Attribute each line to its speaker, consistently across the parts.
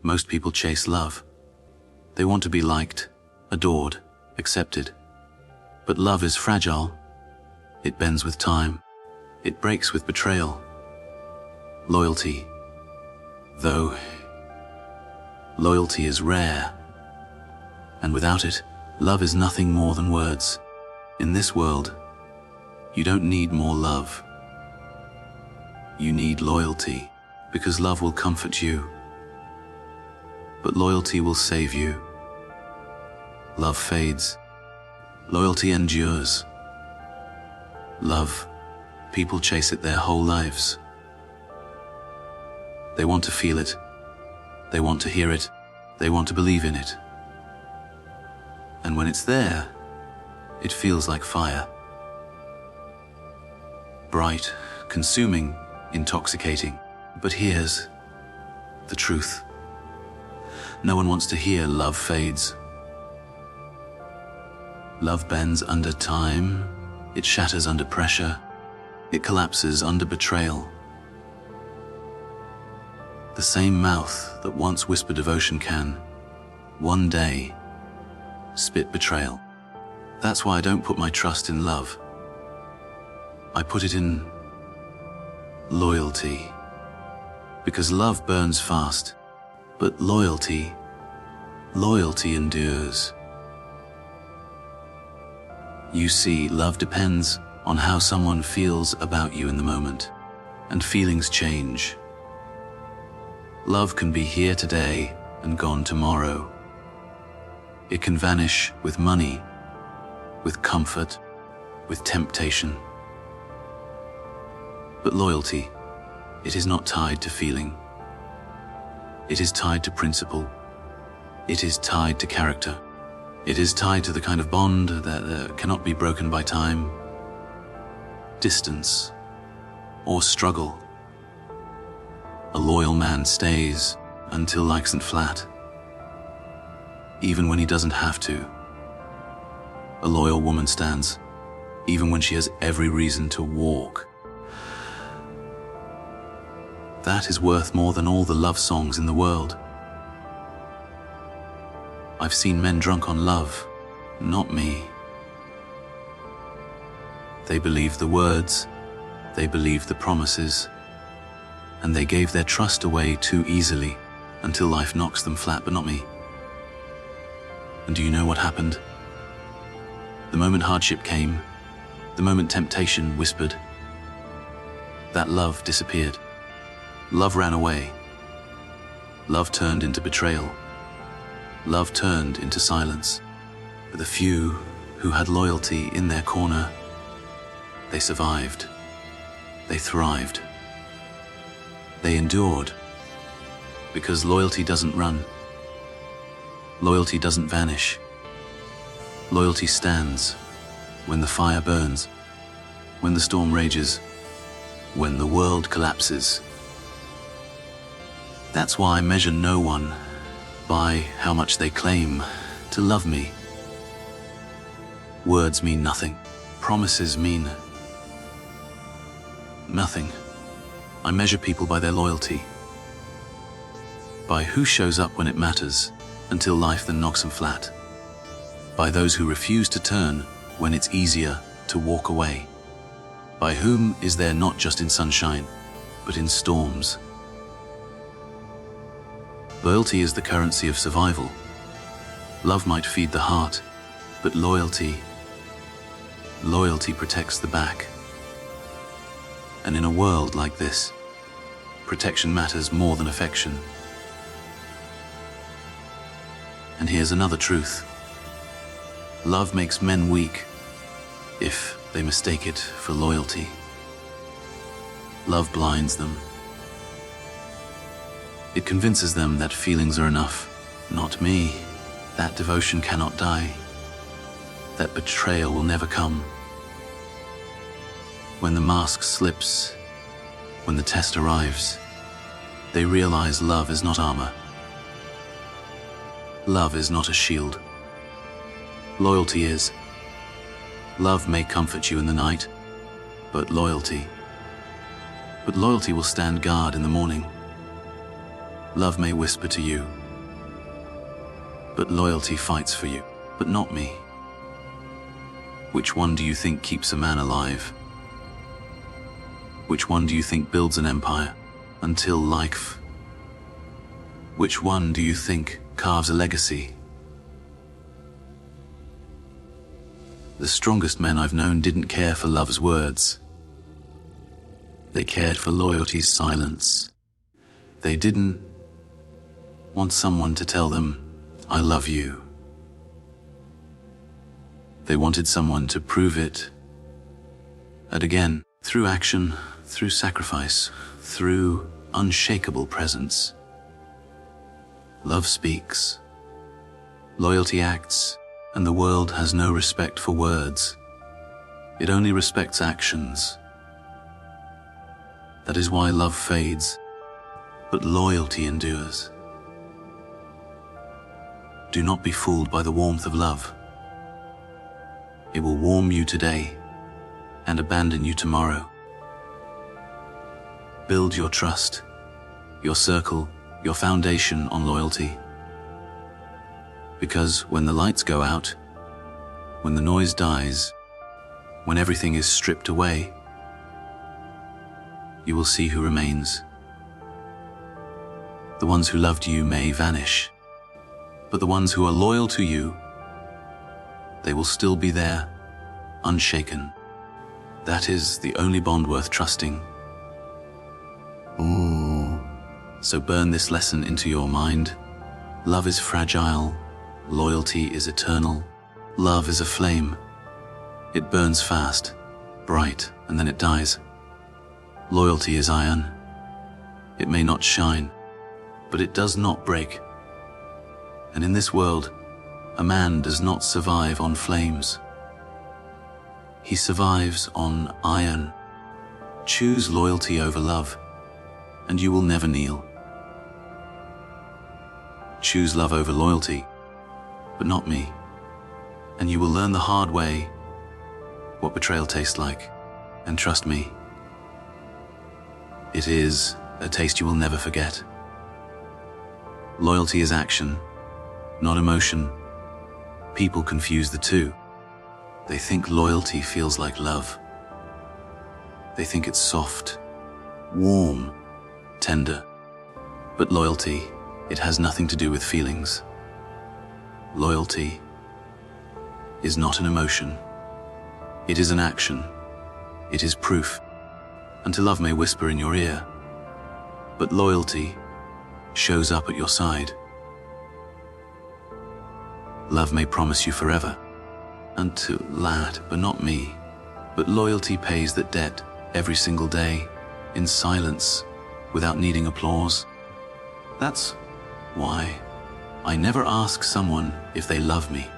Speaker 1: Most people chase love. They want to be liked, adored, accepted. But love is fragile. It bends with time. It breaks with betrayal. Loyalty, though, loyalty is rare. And without it, love is nothing more than words. In this world, you don't need more love. You need loyalty, because love will comfort you. But loyalty will save you. Love fades. Loyalty endures. Love, people chase it their whole lives. They want to feel it. They want to hear it. They want to believe in it. And when it's there, it feels like fire. Bright, consuming, intoxicating. But here's the truth. No one wants to hear love fades. Love bends under time. It shatters under pressure. It collapses under betrayal. The same mouth that once whispered devotion can, one day, spit betrayal. That's why I don't put my trust in love. I put it in loyalty. Because love burns fast, but loyalty endures. You see, love depends on how someone feels about you in the moment, and feelings change. Love can be here today and gone tomorrow. It can vanish with money, with comfort, with temptation. But loyalty, it is not tied to feeling. It is tied to principle. It is tied to character. It is tied to the kind of bond that cannot be broken by time, distance, or struggle. A loyal man stays until life's flat, even when he doesn't have to. A loyal woman stands, even when she has every reason to walk. That is worth more than all the love songs in the world. I've seen men drunk on love, not me. They believed the words, they believed the promises, and they gave their trust away too easily until life knocks them flat, but not me. And do you know what happened? The moment hardship came, the moment temptation whispered, that love disappeared. Love ran away. Love turned into betrayal. Love turned into silence. But the few who had loyalty in their corner, they survived. They thrived. They endured. Because loyalty doesn't run. Loyalty doesn't vanish. Loyalty stands when the fire burns, when the storm rages, when the world collapses. That's why I measure no one by how much they claim to love me. Words mean nothing. Promises mean nothing. I measure people by their loyalty, by who shows up when it matters, until life then knocks them flat, by those who refuse to turn when it's easier to walk away, by whom is there not just in sunshine, but in storms. Loyalty is the currency of survival. Love might feed the heart, but loyalty protects the back. And in a world like this, protection matters more than affection. And here's another truth. Love makes men weak if they mistake it for loyalty. Love blinds them. It convinces them that feelings are enough. Not me. That devotion cannot die. That betrayal will never come. When the mask slips, when the test arrives, they realize love is not armor. Love is not a shield. Loyalty is. Love may comfort you in the night, but loyalty will stand guard in the morning. Love may whisper to you, but loyalty fights for you, but not me. Which one do you think keeps a man alive? Which one do you think builds an empire until life? Which one do you think carves a legacy? The strongest men I've known didn't care for love's words. They cared for loyalty's silence. They didn't want someone to tell them, "I love you." They wanted someone to prove it. And again, through action, through sacrifice, through unshakable presence. Love speaks. Loyalty acts, and the world has no respect for words. It only respects actions. That is why love fades, but loyalty endures. Do not be fooled by the warmth of love. It will warm you today and abandon you tomorrow. Build your trust, your circle, your foundation on loyalty. Because when the lights go out, when the noise dies, when everything is stripped away, you will see who remains. The ones who loved you may vanish, but the ones who are loyal to you, they will still be there, unshaken. That is the only bond worth trusting. Ooh. So burn this lesson into your mind. Love is fragile. Loyalty is eternal. Love is a flame. It burns fast, bright, and then it dies. Loyalty is iron. It may not shine, but it does not break. And in this world, a man does not survive on flames. He survives on iron. Choose loyalty over love, and you will never kneel. Choose love over loyalty, but not me, and you will learn the hard way what betrayal tastes like. And trust me, it is a taste you will never forget. Loyalty is action, not emotion. People confuse the two. They think loyalty feels like love. They think it's soft, warm, tender. But loyalty, it has nothing to do with feelings. Loyalty is not an emotion. It is an action. It is proof. Until love may whisper in your ear, but loyalty shows up at your side. Love may promise you forever, until lad, but not me. But loyalty pays that debt every single day, in silence, without needing applause. That's why I never ask someone if they love me.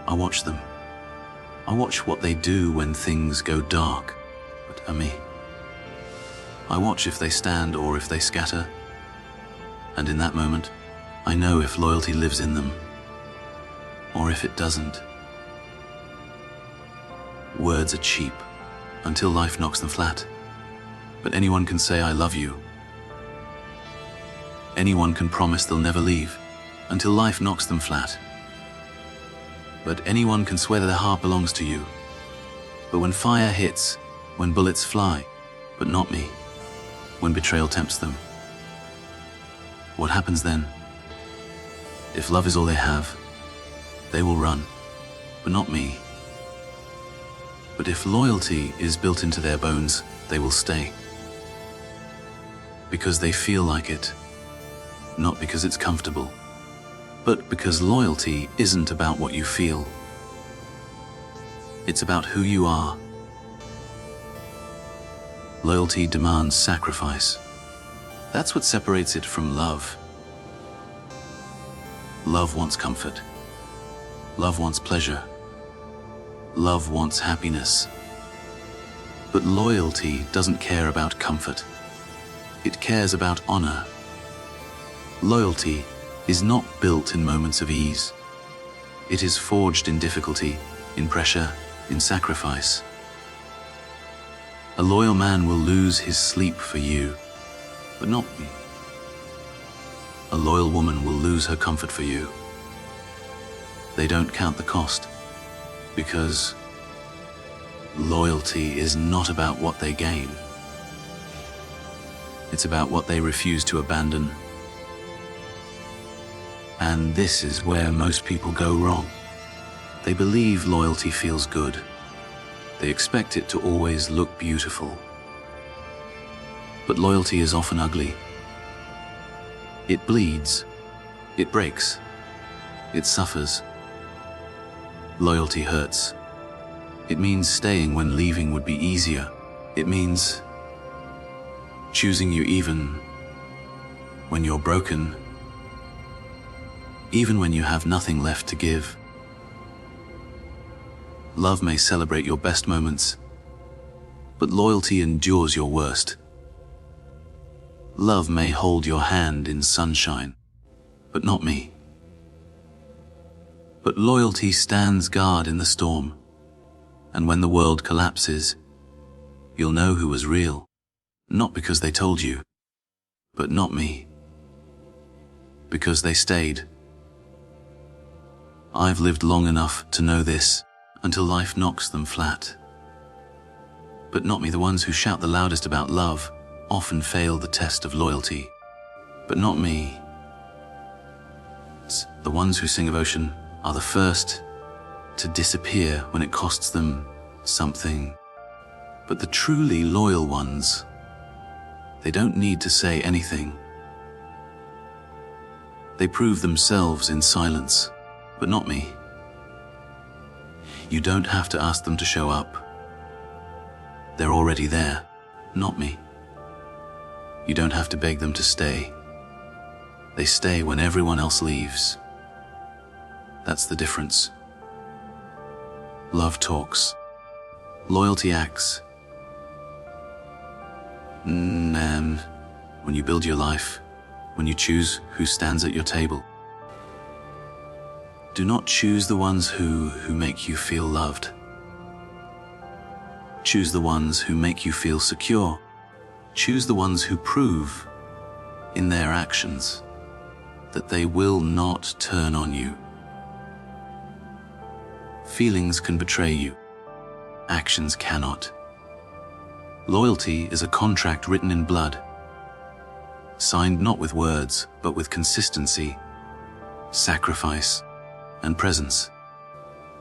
Speaker 1: I watch them. I watch what they do when things go dark, but me. I watch if they stand or if they scatter. And in that moment, I know if loyalty lives in them, or if it doesn't. Words are cheap, until life knocks them flat. But anyone can say, "I love you." Anyone can promise they'll never leave, until life knocks them flat. But anyone can swear that their heart belongs to you. But when fire hits, when bullets fly, but not me, when betrayal tempts them, what happens then? If love is all they have, they will run, but not me. But if loyalty is built into their bones, they will stay. Because they feel like it, not because it's comfortable, but because loyalty isn't about what you feel. It's about who you are. Loyalty demands sacrifice. That's what separates it from love. Love wants comfort. Love wants pleasure. Love wants happiness. But loyalty doesn't care about comfort. It cares about honor. Loyalty is not built in moments of ease. It is forged in difficulty, in pressure, in sacrifice. A loyal man will lose his sleep for you, but not me. A loyal woman will lose her comfort for you. They don't count the cost, because loyalty is not about what they gain. It's about what they refuse to abandon. And this is where most people go wrong. They believe loyalty feels good. They expect it to always look beautiful. But loyalty is often ugly. It bleeds. It breaks. It suffers. Loyalty hurts. It means staying when leaving would be easier. It means choosing you even when you're broken, even when you have nothing left to give. Love may celebrate your best moments, but loyalty endures your worst. Love may hold your hand in sunshine, but not me. But loyalty stands guard in the storm, and when the world collapses, you'll know who was real, not because they told you, but not me, because they stayed. I've lived long enough to know this, until life knocks them flat. But not me. The ones who shout the loudest about love often fail the test of loyalty. But not me. The ones who sing of ocean are the first to disappear when it costs them something. But the truly loyal ones, they don't need to say anything. They prove themselves in silence, but not me. You don't have to ask them to show up. They're already there, not me. You don't have to beg them to stay. They stay when everyone else leaves. That's the difference. Love talks. Loyalty acts. When you build your life, when you choose who stands at your table, do not choose the ones who make you feel loved. Choose the ones who make you feel secure. Choose the ones who prove in their actions that they will not turn on you. Feelings can betray you. Actions cannot. Loyalty is a contract written in blood, signed not with words, but with consistency, sacrifice, and presence.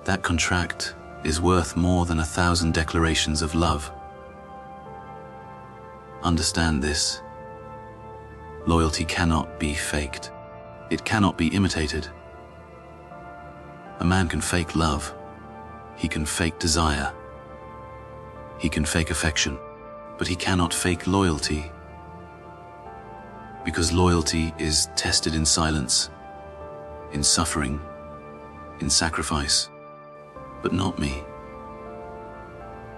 Speaker 1: That contract is worth more than 1,000 declarations of love. Understand this. Loyalty cannot be faked. It cannot be imitated. A man can fake love. He can fake desire. He can fake affection, but he cannot fake loyalty. Because loyalty is tested in silence, in suffering, in sacrifice, but not me.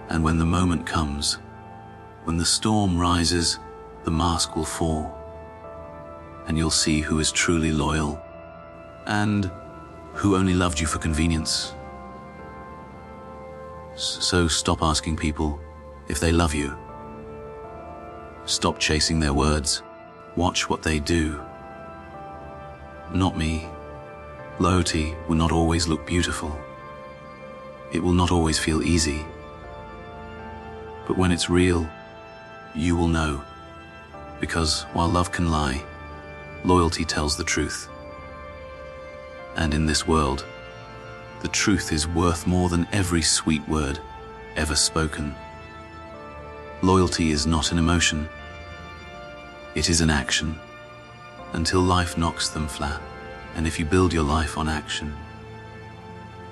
Speaker 1: And when the moment comes, when the storm rises, the mask will fall, and you'll see who is truly loyal and who only loved you for convenience. So stop asking people if they love you. Stop chasing their words. Watch what they do. Not me. Loyalty will not always look beautiful. It will not always feel easy. But when it's real, you will know. Because while love can lie, loyalty tells the truth. And in this world, the truth is worth more than every sweet word ever spoken. Loyalty is not an emotion. It is an action, until life knocks them flat. And if you build your life on action,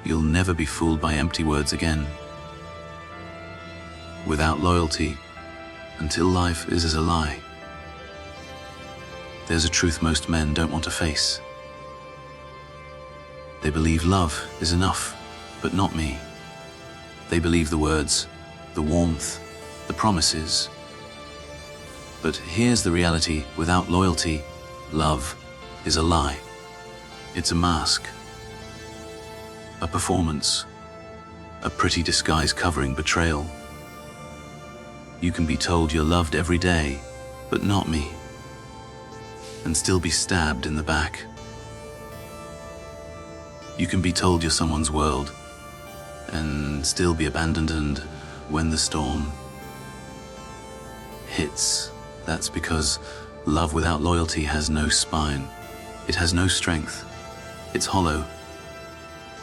Speaker 1: you'll never be fooled by empty words again. Without loyalty, until life is as a lie, there's a truth most men don't want to face. They believe love is enough, but not me. They believe the words, the warmth, the promises. But here's the reality: without loyalty, love is a lie. It's a mask, a performance, a pretty disguise covering betrayal. You can be told you're loved every day, but not me. and still be stabbed in the back. You can be told you're someone's world and still be abandoned, and when the storm hits, that's because love without loyalty has no spine. It has no strength. It's hollow,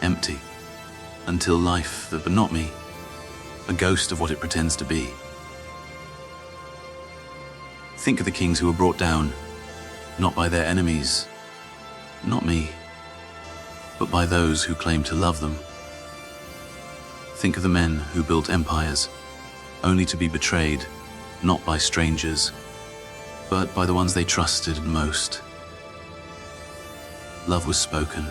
Speaker 1: empty, until life, but not me, a ghost of what it pretends to be. Think of the kings who were brought down, not by their enemies, not me, but by those who claim to love them. Think of the men who built empires, only to be betrayed, not by strangers, but by the ones they trusted most. Love was spoken,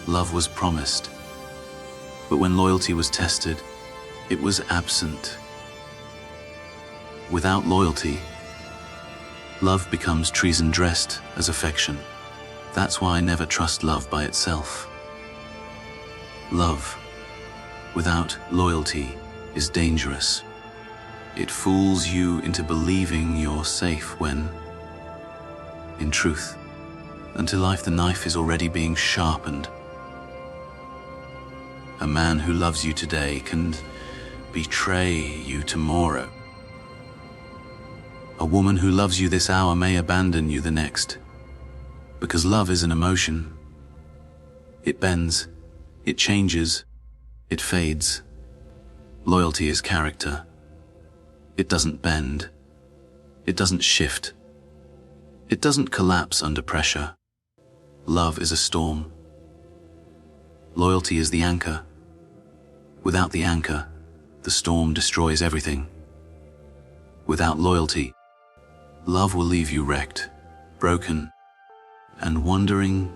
Speaker 1: love was promised, but when loyalty was tested, it was absent. Without loyalty, love becomes treason dressed as affection. That's why I never trust love by itself. Love without loyalty is dangerous. It fools you into believing you're safe when, in truth, until life the knife is already being sharpened. A man who loves you today can betray you tomorrow. A woman who loves you this hour may abandon you the next. Because love is an emotion. It bends, it changes, it fades. Loyalty is character. It doesn't bend. It doesn't shift. It doesn't collapse under pressure. Love is a storm. Loyalty is the anchor. Without the anchor, the storm destroys everything. Without loyalty, love will leave you wrecked, broken, and wondering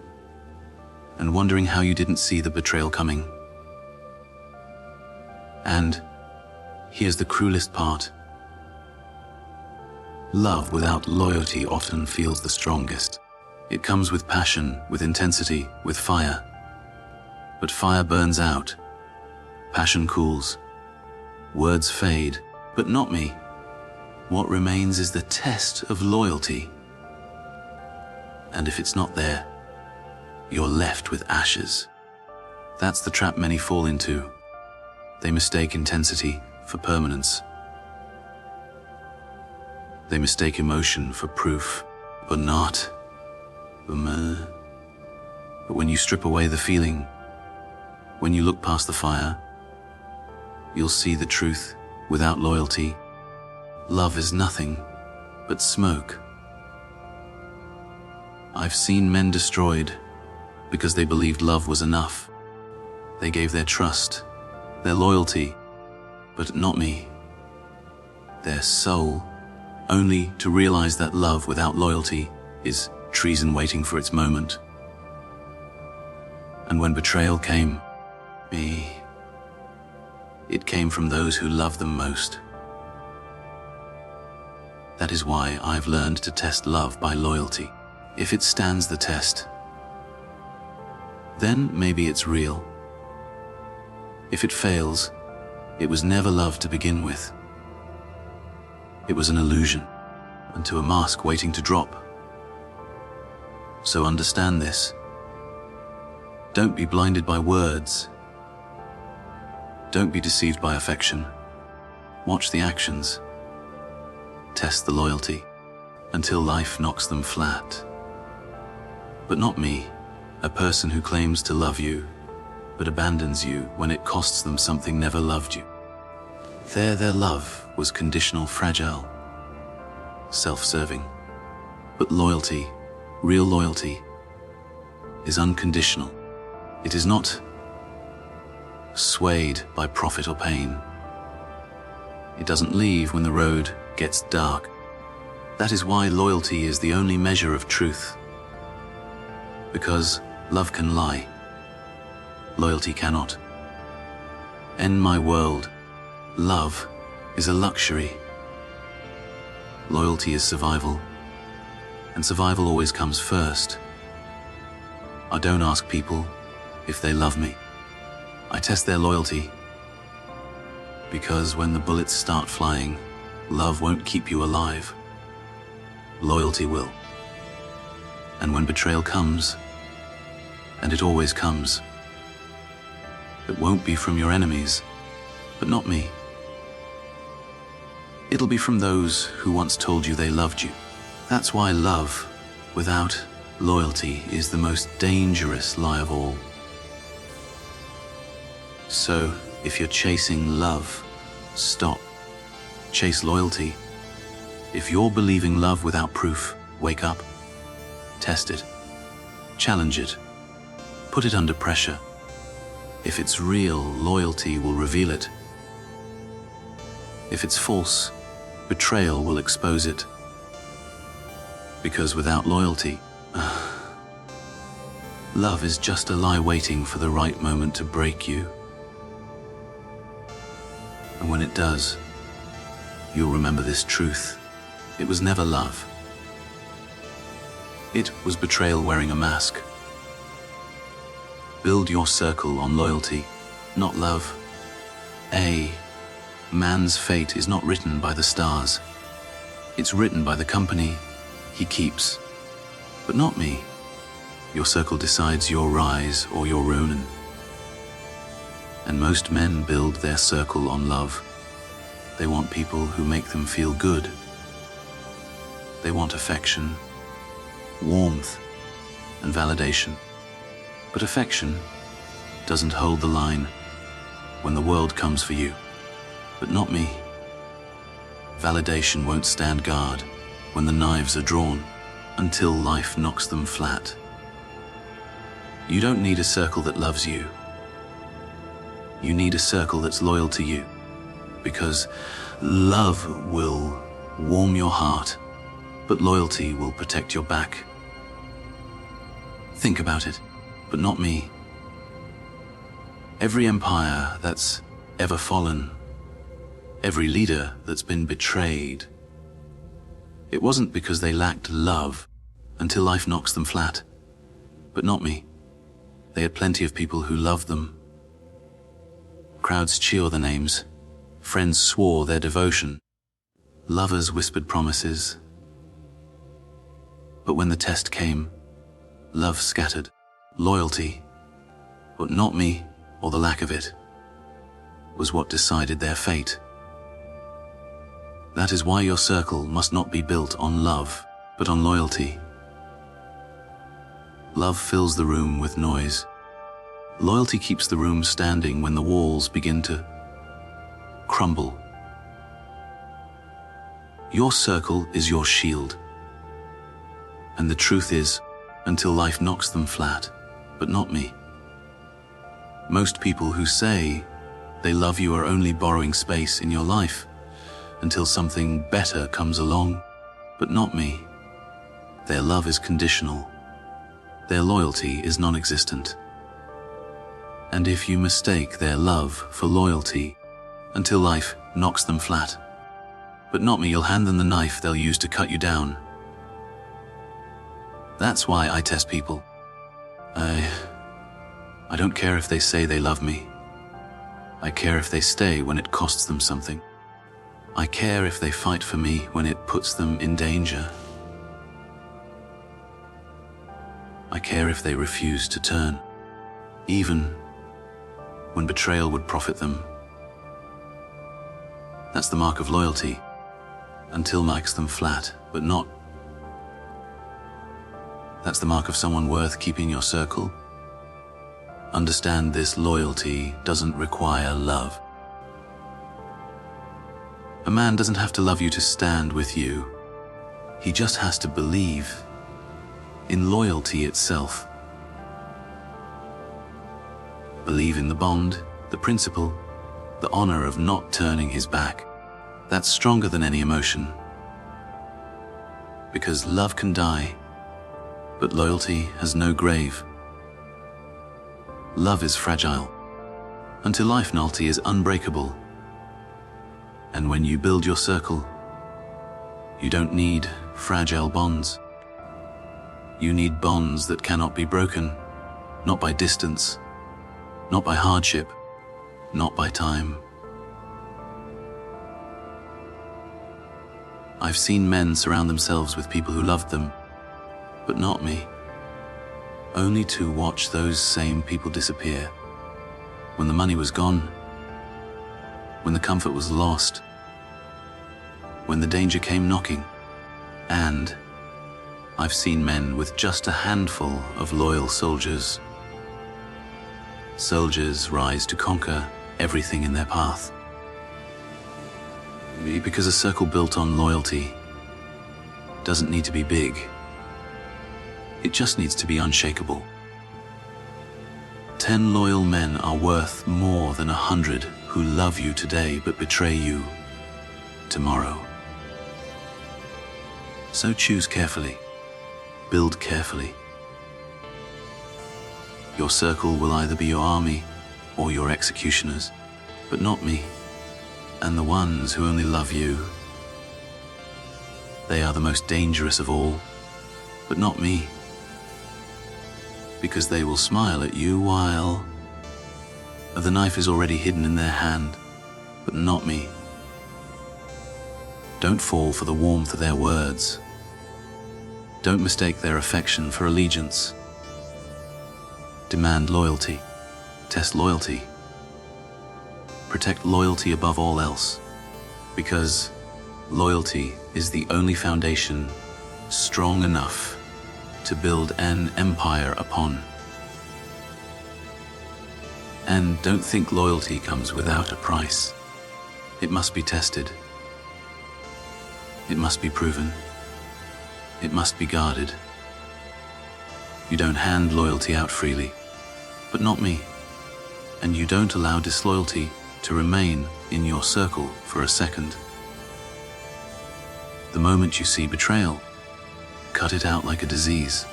Speaker 1: how you didn't see the betrayal coming. And here's the cruelest part. Love without loyalty often feels the strongest. It comes with passion, with intensity, with fire. But fire burns out. Passion cools. Words fade, but not me. What remains is the test of loyalty. And if it's not there, you're left with ashes. That's the trap many fall into. They mistake intensity for permanence. They mistake emotion for proof, but not. But when you strip away the feeling, when you look past the fire, you'll see the truth. Without loyalty, love is nothing but smoke. I've seen men destroyed because they believed love was enough. They gave their trust, their loyalty, but not me, their soul, only to realize that love without loyalty is treason waiting for its moment. And when betrayal came, it came from those who love them most. That is why I've learned to test love by loyalty. If it stands the test, then maybe it's real. If it fails, it was never love to begin with. It was an illusion, and to a mask waiting to drop. So understand this. Don't be blinded by words. Don't be deceived by affection. Watch the actions. Test the loyalty until life knocks them flat. But not me, a person who claims to love you, but abandons you when it costs them something never loved you. Their love was conditional, fragile, self-serving. But loyalty, real loyalty, is unconditional. It is not swayed by profit or pain. It doesn't leave when the road gets dark. That is why loyalty is the only measure of truth. Because love can lie. Loyalty cannot. In my world, love is a luxury. Loyalty is survival, and survival always comes first. I don't ask people if they love me. I test their loyalty, because when the bullets start flying, love won't keep you alive. Loyalty will. And when betrayal comes, and it always comes, it won't be from your enemies, but not me. It'll be from those who once told you they loved you. That's why love without loyalty is the most dangerous lie of all. So, if you're chasing love, stop. Chase loyalty. If you're believing love without proof, wake up. Test it. Challenge it. Put it under pressure. If it's real, loyalty will reveal it. If it's false, betrayal will expose it. Because without loyalty, love is just a lie waiting for the right moment to break you. And when it does, you'll remember this truth. It was never love. It was betrayal wearing a mask. Build your circle on loyalty, not love. A man's fate is not written by the stars. It's written by the company he keeps. But not me. Your circle decides your rise or your ruin. And most men build their circle on love. They want people who make them feel good. They want affection, warmth, and validation. But affection doesn't hold the line when the world comes for you. But not me. Validation won't stand guard when the knives are drawn until life knocks them flat. You don't need a circle that loves you. You need a circle that's loyal to you, because love will warm your heart, but loyalty will protect your back. Think about it, but not me. Every empire that's ever fallen, every leader that's been betrayed, it wasn't because they lacked love until life knocks them flat, but not me. They had plenty of people who loved them. Crowds cheered their names. Friends swore their devotion. Lovers whispered promises. But when the test came, love scattered. Loyalty, but not me or the lack of it, was what decided their fate. That is why your circle must not be built on love, but on loyalty. Love fills the room with noise. Loyalty keeps the room standing when the walls begin to crumble. Your circle is your shield. And the truth is, until life knocks them flat, but not me. Most people who say they love you are only borrowing space in your life until something better comes along, but not me. Their love is conditional. Their loyalty is non-existent. And if you mistake their love for loyalty until life knocks them flat, but not me, you'll hand them the knife they'll use to cut you down. That's why I test people. I don't care if they say they love me. I care if they stay when it costs them something. I care if they fight for me when it puts them in danger. I care if they refuse to turn, even when betrayal would profit them. That's the mark of loyalty, until makes them flat, but not. That's the mark of someone worth keeping your circle. Understand this: loyalty doesn't require love. A man doesn't have to love you to stand with you. He just has to believe in loyalty itself. Believe in the bond, the principle, the honor of not turning his back. That's stronger than any emotion. Because love can die, but loyalty has no grave. Love is fragile, until life loyalty is unbreakable. And when you build your circle, you don't need fragile bonds. You need bonds that cannot be broken, not by distance, not by hardship, not by time. I've seen men surround themselves with people who loved them, but not me. Only to watch those same people disappear. When the money was gone, when the comfort was lost, when the danger came knocking. And I've seen men with just a handful of loyal soldiers. Soldiers rise to conquer everything in their path. Because a circle built on loyalty doesn't need to be big. It just needs to be unshakable. 10 loyal men are worth more than 100 who love you today but betray you tomorrow. So choose carefully, build carefully. Your circle will either be your army or your executioners, but not me, and the ones who only love you. They are the most dangerous of all, but not me, because they will smile at you while the knife is already hidden in their hand, but not me. Don't fall for the warmth of their words. Don't mistake their affection for allegiance. Demand loyalty. Test loyalty. Protect loyalty above all else, because loyalty is the only foundation strong enough to build an empire upon. And don't think loyalty comes without a price. It must be tested. It must be proven. It must be guarded. You don't hand loyalty out freely, but not me. And you don't allow disloyalty to remain in your circle for a second. The moment you see betrayal, cut it out like a disease,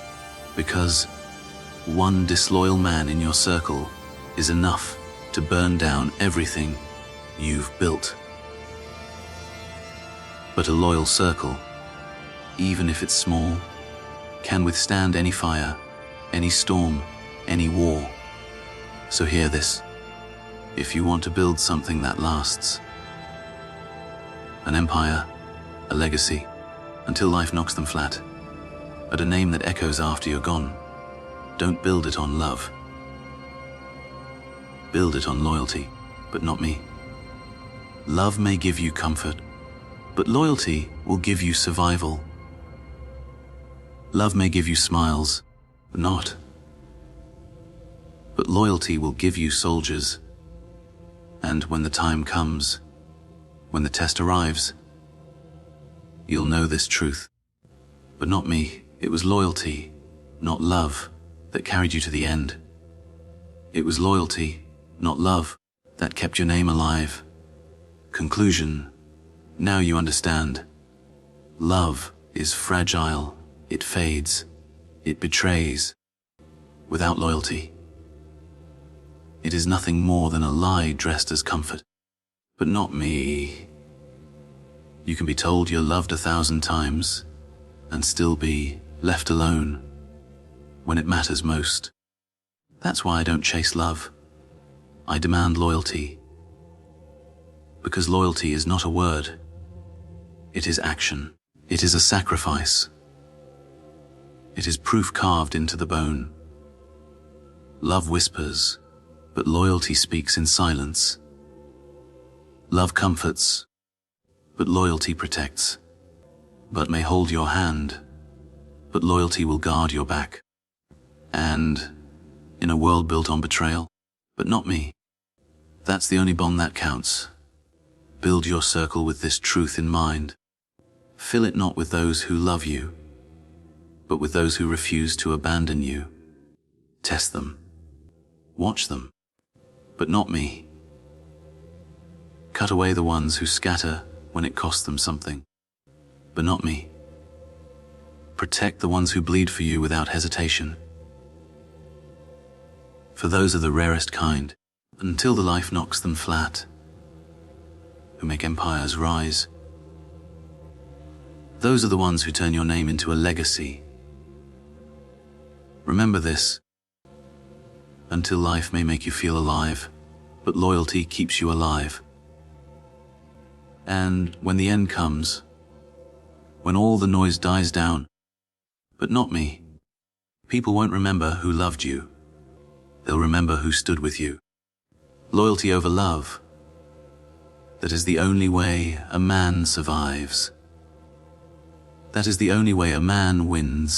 Speaker 1: because one disloyal man in your circle is enough to burn down everything you've built. But a loyal circle, even if it's small, can withstand any fire, any storm, any war. So hear this, if you want to build something that lasts, an empire, a legacy, until life knocks them flat, but a name that echoes after you're gone, don't build it on love. Build it on loyalty, but not me. Love may give you comfort, but loyalty will give you survival. Love may give you smiles, but loyalty will give you soldiers. And when the time comes, when the test arrives, you'll know this truth. But not me. It was loyalty, not love, that carried you to the end. It was loyalty, not love, that kept your name alive. Conclusion. Now you understand. Love is fragile. It fades. It betrays. Without loyalty, it is nothing more than a lie dressed as comfort. But not me. You can be told you're loved 1,000 times and still be left alone when it matters most. That's why I don't chase love. I demand loyalty. Because loyalty is not a word. It is action. It is a sacrifice. It is proof carved into the bone. Love whispers, but loyalty speaks in silence. Love comforts, but loyalty protects. But may hold your hand, but loyalty will guard your back. And in a world built on betrayal, but not me, that's the only bond that counts. Build your circle with this truth in mind. Fill it not with those who love you, but with those who refuse to abandon you. Test them. Watch them, but not me. Cut away the ones who scatter when it costs them something, but not me. Protect the ones who bleed for you without hesitation. For those are the rarest kind, until the life knocks them flat, who make empires rise. Those are the ones who turn your name into a legacy. Remember this. Until life may make you feel alive, but loyalty keeps you alive. And when the end comes, when all the noise dies down, but not me, People won't remember who loved you. They'll remember who stood with you. Loyalty over love. That is the only way a man survives. That is the only way a man wins.